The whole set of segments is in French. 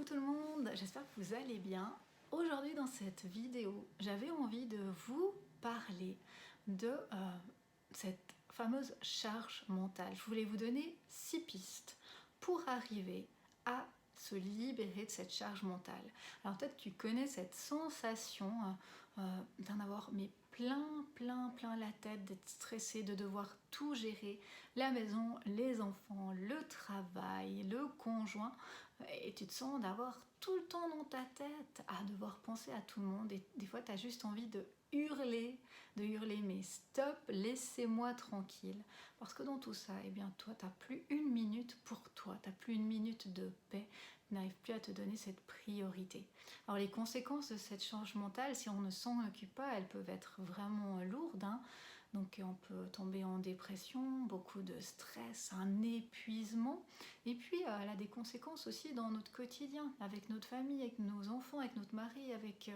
Coucou tout le monde, j'espère que vous allez bien. Aujourd'hui dans cette vidéo, j'avais envie de vous parler de cette fameuse charge mentale. Je voulais vous donner 6 pistes pour arriver à se libérer de cette charge mentale. Alors peut-être que tu connais cette sensation d'en avoir mais plein la tête, d'être stressé, de devoir tout gérer, la maison, les enfants, le travail, le conjoint, et tu te sens d'avoir tout le temps dans ta tête à devoir penser à tout le monde, et des fois tu as juste envie de hurler, mais stop, laissez-moi tranquille. Parce que dans tout ça, eh bien toi, tu n'as plus une minute pour toi, tu n'as plus une minute de paix, tu n'arrives plus à te donner cette priorité. Alors les conséquences de cette charge mentale, si on ne s'en occupe pas, elles peuvent être vraiment lourdes, hein. Donc on peut tomber en dépression, beaucoup de stress, un épuisement. Et puis elle a des conséquences aussi dans notre quotidien, avec notre famille, avec nos enfants, avec notre mari, avec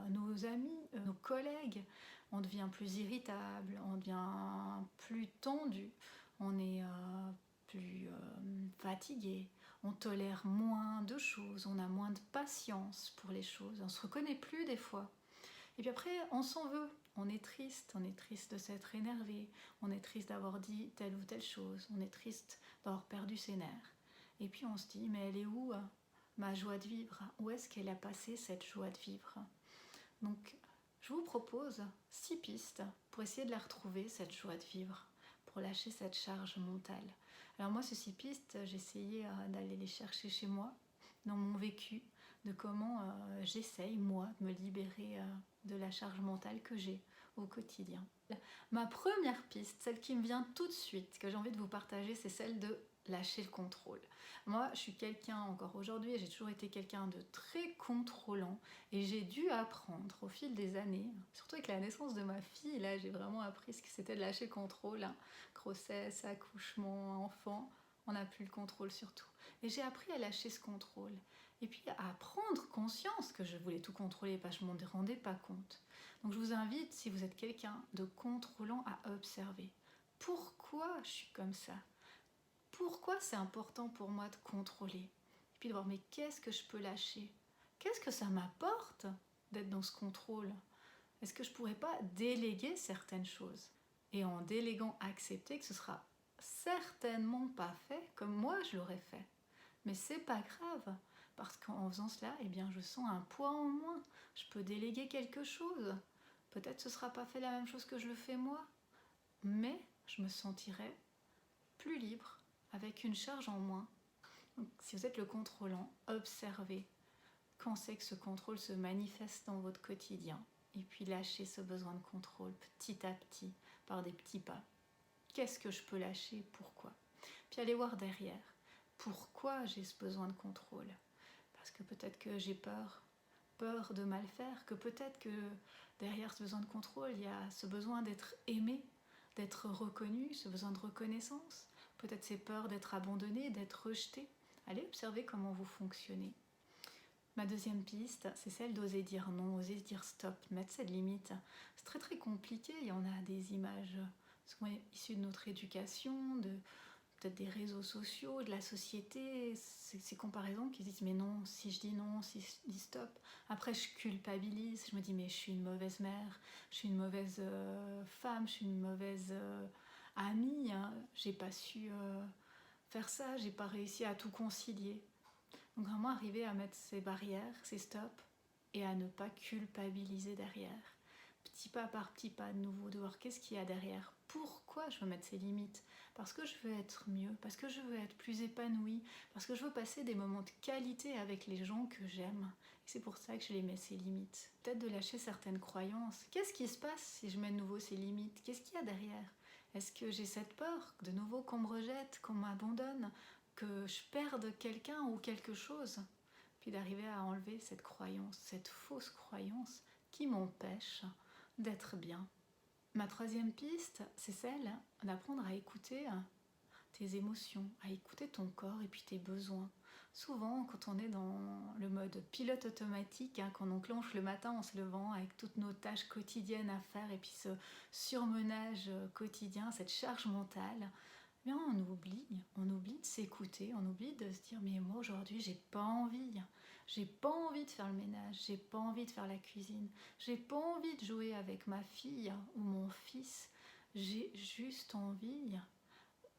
nos amis, nos collègues. On devient plus irritable, on devient plus tendu, on est plus fatigué, on tolère moins de choses, on a moins de patience pour les choses, on se reconnaît plus des fois. Et puis après, on s'en veut, on est triste de s'être énervé, on est triste d'avoir dit telle ou telle chose, on est triste d'avoir perdu ses nerfs. Et puis on se dit, mais elle est où ma joie de vivre? Où est-ce qu'elle a passé cette joie de vivre? Donc je vous propose 6 pistes pour essayer de la retrouver, cette joie de vivre, pour lâcher cette charge mentale. Alors moi, ces 6 pistes, j'ai essayé d'aller les chercher chez moi, dans mon vécu, de comment j'essaye, moi, de me libérer de la charge mentale que j'ai au quotidien. Ma première piste, celle qui me vient tout de suite, que j'ai envie de vous partager, c'est celle de lâcher le contrôle. Moi, je suis quelqu'un, encore aujourd'hui, j'ai toujours été quelqu'un de très contrôlant, et j'ai dû apprendre au fil des années, surtout avec la naissance de ma fille, là j'ai vraiment appris ce que c'était de lâcher le contrôle, hein. Grossesse, accouchement, enfant, on n'a plus le contrôle sur tout. Et j'ai appris à lâcher ce contrôle. Et puis à prendre conscience que je voulais tout contrôler, parce que je ne m'en rendais pas compte. Donc je vous invite, si vous êtes quelqu'un de contrôlant, à observer. Pourquoi je suis comme ça? Pourquoi c'est important pour moi de contrôler? Et puis de voir, mais qu'est-ce que je peux lâcher? Qu'est-ce que ça m'apporte d'être dans ce contrôle? Est-ce que je ne pourrais pas déléguer certaines choses? Et en déléguant, accepter que ce sera certainement pas fait comme moi je l'aurais fait. Mais c'est pas grave, parce qu'en faisant cela, eh bien, je sens un poids en moins. Je peux déléguer quelque chose. Peut-être ce ne sera pas fait la même chose que je le fais moi, mais je me sentirai plus libre, avec une charge en moins. Donc, si vous êtes le contrôlant, observez quand c'est que ce contrôle se manifeste dans votre quotidien. Et puis lâchez ce besoin de contrôle petit à petit, par des petits pas. Qu'est-ce que je peux lâcher? Pourquoi? Puis allez voir derrière. Pourquoi j'ai ce besoin de contrôle? Parce que peut-être que j'ai peur de mal faire, que peut-être que derrière ce besoin de contrôle, il y a ce besoin d'être aimé, d'être reconnu, ce besoin de reconnaissance. Peut-être c'est peur d'être abandonné, d'être rejeté. Allez observer comment vous fonctionnez. Ma deuxième piste, c'est celle d'oser dire non, oser dire stop, mettre cette limite. C'est très compliqué, il y en a des images souvent issues de notre éducation, de peut-être des réseaux sociaux, de la société, ces comparaisons qui disent mais non, si je dis non, si je dis stop, après je culpabilise, je me dis mais je suis une mauvaise mère, je suis une mauvaise femme, je suis une mauvaise amie, hein. J'ai pas su faire ça, j'ai pas réussi à tout concilier. Donc vraiment arriver à mettre ces barrières, ces stops, et à ne pas culpabiliser derrière. Petit pas par petit pas de nouveau, de voir qu'est-ce qu'il y a derrière. Pourquoi je veux mettre ces limites? Parce que je veux être mieux, parce que je veux être plus épanouie, parce que je veux passer des moments de qualité avec les gens que j'aime. Et c'est pour ça que je les mets ces limites. Peut-être de lâcher certaines croyances. Qu'est-ce qui se passe si je mets de nouveau ces limites? Qu'est-ce qu'il y a derrière? Est-ce que j'ai cette peur de nouveau qu'on me rejette, qu'on m'abandonne, que je perde quelqu'un ou quelque chose? Puis d'arriver à enlever cette croyance, cette fausse croyance qui m'empêche d'être bien. Ma troisième piste, c'est celle d'apprendre à écouter tes émotions, à écouter ton corps et puis tes besoins. Souvent, quand on est dans le mode pilote automatique, hein, qu'on enclenche le matin en se levant avec toutes nos tâches quotidiennes à faire et puis ce surmenage quotidien, cette charge mentale, eh bien on oublie de s'écouter, on oublie de se dire mais moi aujourd'hui j'ai pas envie de faire le ménage, j'ai pas envie de faire la cuisine, j'ai pas envie de jouer avec ma fille ou mon fils, j'ai juste envie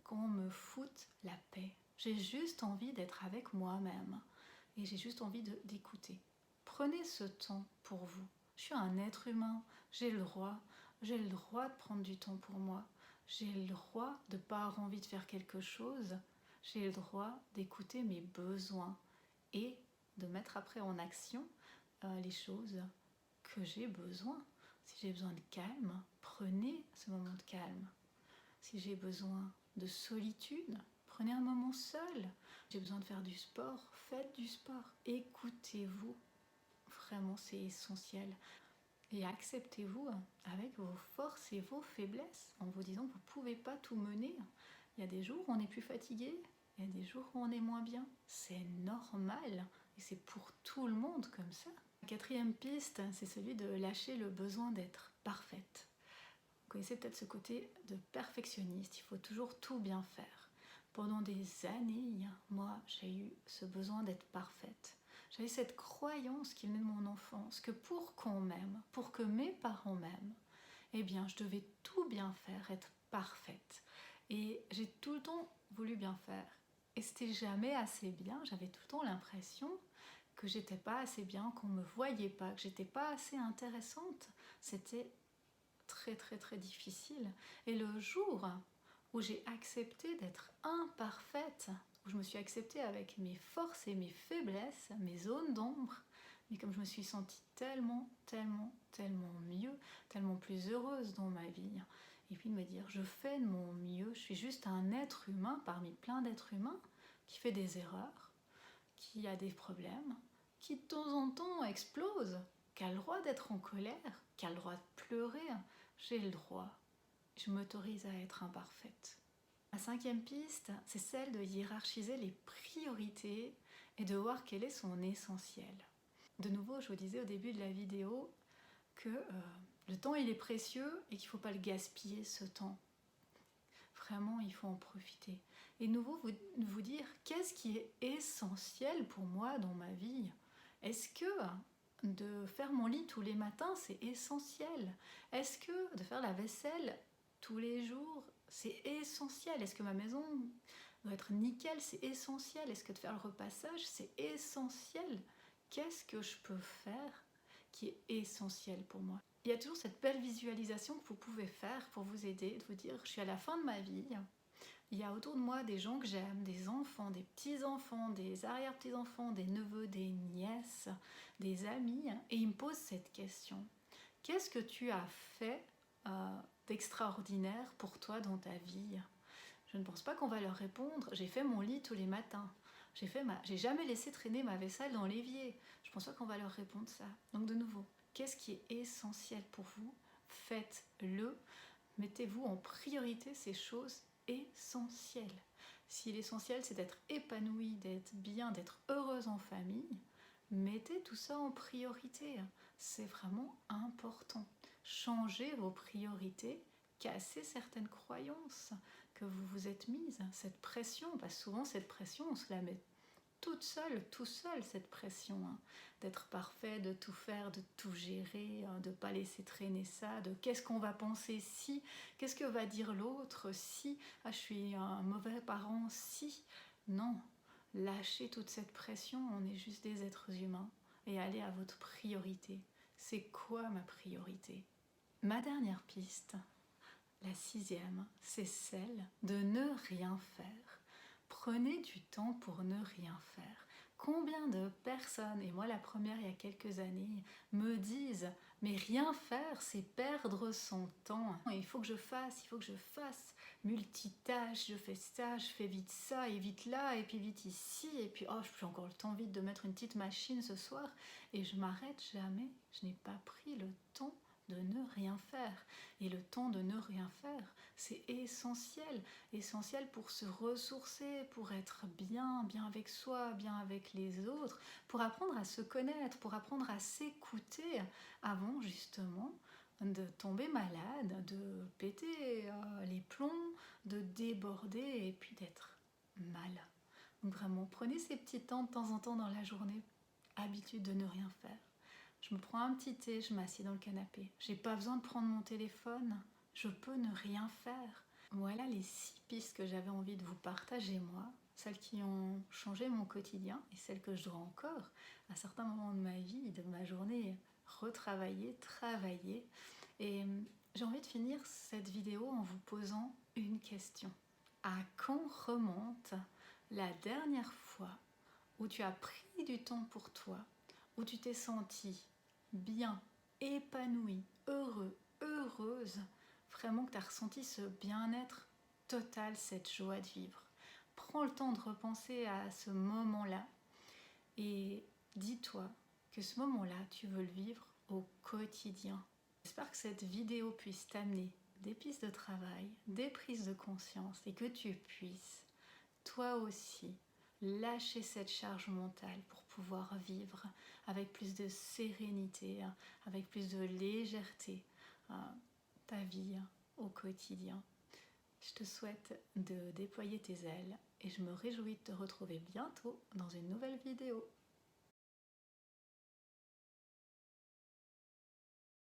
qu'on me foute la paix, j'ai juste envie d'être avec moi-même et j'ai juste envie d'écouter. Prenez ce temps pour vous. Je suis un être humain, j'ai le droit de prendre du temps pour moi. J'ai le droit de ne pas avoir envie de faire quelque chose. J'ai le droit d'écouter mes besoins et de mettre après en action les choses que j'ai besoin. Si j'ai besoin de calme, prenez ce moment de calme. Si j'ai besoin de solitude, prenez un moment seul. J'ai besoin de faire du sport, faites du sport. Écoutez-vous. Vraiment, c'est essentiel. Et acceptez-vous avec vos forces et vos faiblesses en vous disant que vous ne pouvez pas tout mener. Il y a des jours où on est plus fatigué, il y a des jours où on est moins bien. C'est normal et c'est pour tout le monde comme ça. La quatrième piste, c'est celui de lâcher le besoin d'être parfaite. Vous connaissez peut-être ce côté de perfectionniste, il faut toujours tout bien faire. Pendant des années, moi, j'ai eu ce besoin d'être parfaite. J'avais cette croyance qui venait de mon enfance, que pour qu'on m'aime, pour que mes parents m'aiment, eh bien, je devais tout bien faire, être parfaite. Et j'ai tout le temps voulu bien faire. Et c'était jamais assez bien, j'avais tout le temps l'impression que j'étais pas assez bien, qu'on me voyait pas, que j'étais pas assez intéressante. C'était très très très difficile. Et le jour où j'ai accepté d'être imparfaite, où je me suis acceptée avec mes forces et mes faiblesses, mes zones d'ombre, mais comme je me suis sentie tellement mieux, tellement plus heureuse dans ma vie, et puis de me dire je fais de mon mieux, je suis juste un être humain parmi plein d'êtres humains qui fait des erreurs, qui a des problèmes, qui de temps en temps explose, qui a le droit d'être en colère, qui a le droit de pleurer, j'ai le droit. Je m'autorise à être imparfaite. La cinquième piste, c'est celle de hiérarchiser les priorités et de voir quel est son essentiel. De nouveau, je vous disais au début de la vidéo que le temps il est précieux et qu'il ne faut pas le gaspiller ce temps. Vraiment, il faut en profiter. Et de nouveau, vous dire qu'est-ce qui est essentiel pour moi dans ma vie. Est-ce que de faire mon lit tous les matins, c'est essentiel? Est-ce que de faire la vaisselle tous les jours, c'est essentiel? Est-ce que ma maison doit être nickel? C'est essentiel. Est-ce que de faire le repassage, c'est essentiel? Qu'est-ce que je peux faire qui est essentiel pour moi? Il y a toujours cette belle visualisation que vous pouvez faire pour vous aider, de vous dire je suis à la fin de ma vie, il y a autour de moi des gens que j'aime, des enfants, des petits-enfants, des arrière-petits-enfants, des neveux, des nièces, des amis, et ils me posent cette question. Qu'est-ce que tu as fait d'extraordinaire pour toi dans ta vie? Je ne pense pas qu'on va leur répondre j'ai fait mon lit tous les matins, j'ai jamais laissé traîner ma vaisselle dans l'évier. Je ne pense pas qu'on va leur répondre ça. Donc de nouveau, qu'est-ce qui est essentiel pour vous? Faites-le. Mettez-vous en priorité ces choses essentielles. Si l'essentiel c'est d'être épanoui, d'être bien, d'être heureuse en famille, mettez tout ça en priorité. C'est vraiment important. Changez vos priorités, cassez certaines croyances que vous vous êtes mises, cette pression, parce que souvent cette pression on se la met toute seule, tout seul, cette pression, d'être parfait, de tout faire, de tout gérer, de ne pas laisser traîner ça, de qu'est-ce qu'on va penser si, qu'est-ce que va dire l'autre si, je suis un mauvais parent si. Non, lâchez toute cette pression, on est juste des êtres humains et allez à votre priorité. C'est quoi ma priorité? Ma dernière piste, la sixième, c'est celle de ne rien faire. Prenez du temps pour ne rien faire. Combien de personnes, et moi la première il y a quelques années, me disent mais rien faire c'est perdre son temps. Il faut que je fasse, multitâche, je fais ça, je fais vite ça et vite là et puis vite ici et puis oh j'ai encore le temps vite de mettre une petite machine ce soir et je m'arrête jamais. Je n'ai pas pris le temps de ne rien faire. Et le temps de ne rien faire, c'est essentiel. Essentiel pour se ressourcer, pour être bien, bien avec soi, bien avec les autres, pour apprendre à se connaître, pour apprendre à s'écouter avant justement de tomber malade, de péter les plombs, de déborder et puis d'être mal. Donc vraiment, prenez ces petits temps en temps dans la journée, habitude de ne rien faire. Je me prends un petit thé, je m'assieds dans le canapé. J'ai pas besoin de prendre mon téléphone, je peux ne rien faire. Voilà les 6 pistes que j'avais envie de vous partager moi, celles qui ont changé mon quotidien et celles que je dois encore, à certains moments de ma vie, de ma journée, retravailler, travailler. Et j'ai envie de finir cette vidéo en vous posant une question. À quand remonte la dernière fois où tu as pris du temps pour toi, où tu t'es senti bien, épanoui, heureux, heureuse, vraiment que tu as ressenti ce bien-être total, cette joie de vivre. Prends le temps de repenser à ce moment-là et dis-toi que ce moment-là, tu veux le vivre au quotidien. J'espère que cette vidéo puisse t'amener des pistes de travail, des prises de conscience et que tu puisses, toi aussi, lâcher cette charge mentale pour pouvoir vivre avec plus de sérénité, avec plus de légèreté ta vie au quotidien. Je te souhaite de déployer tes ailes et je me réjouis de te retrouver bientôt dans une nouvelle vidéo.